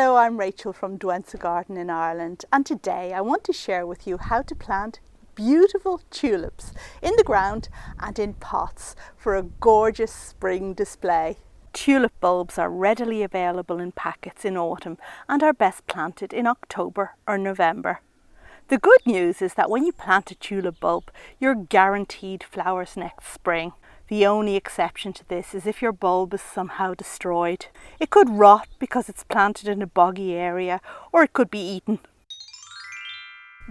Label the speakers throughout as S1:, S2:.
S1: Hello, I'm Rachel from Douentza Garden in Ireland, and today I want to share with you how to plant beautiful tulips in the ground and in pots for a gorgeous spring display. Tulip bulbs are readily available in packets in autumn and are best planted in October or November. The good news is that when you plant a tulip bulb, you're guaranteed flowers next spring. The only exception to this is if your bulb is somehow destroyed. It could rot because it's planted in a boggy area, or it could be eaten.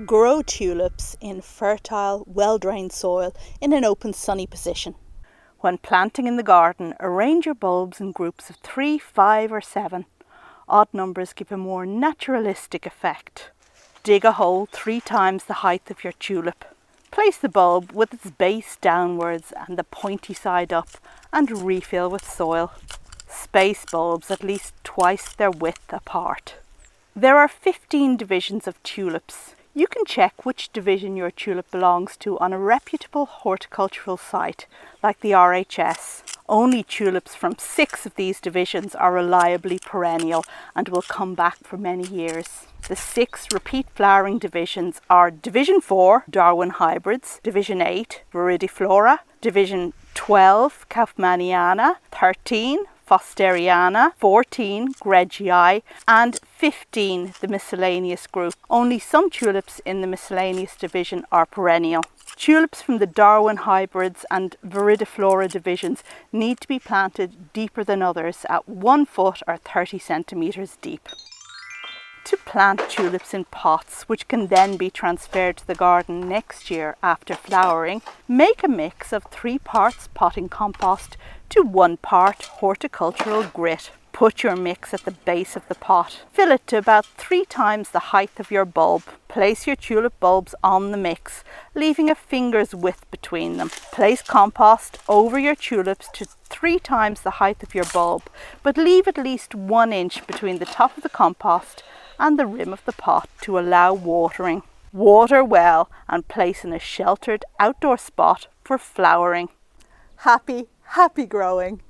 S1: Grow tulips in fertile, well-drained soil in an open, sunny position. When planting in the garden, arrange your bulbs in groups of 3, 5 or 7. Odd numbers give a more naturalistic effect. Dig a hole 3 times the height of your tulip. Place the bulb with its base downwards and the pointy side up and refill with soil. Space bulbs at least twice their width apart. There are 15 divisions of tulips. You can check which division your tulip belongs to on a reputable horticultural site like the RHS. Only tulips from 6 of these divisions are reliably perennial and will come back for many years. The 6 repeat flowering divisions are Division 4, Darwin hybrids, Division 8, viridiflora, Division 12, Kaufmanniana, 13, Fosteriana, 14, Gregii, and 15, the miscellaneous group. Only some tulips in the miscellaneous division are perennial. Tulips from the Darwin hybrids and viridiflora divisions need to be planted deeper than others at 1 foot or 30 centimetres deep. To plant tulips in pots, which can then be transferred to the garden next year after flowering, make a mix of 3 parts potting compost to 1 part horticultural grit. Put your mix at the base of the pot. Fill it to about 3 times the height of your bulb. Place your tulip bulbs on the mix, leaving a finger's width between them. Place compost over your tulips to 3 times the height of your bulb, but leave at least 1 inch between the top of the compost and the rim of the pot to allow watering. Water well and place in a sheltered outdoor spot for flowering. Happy growing!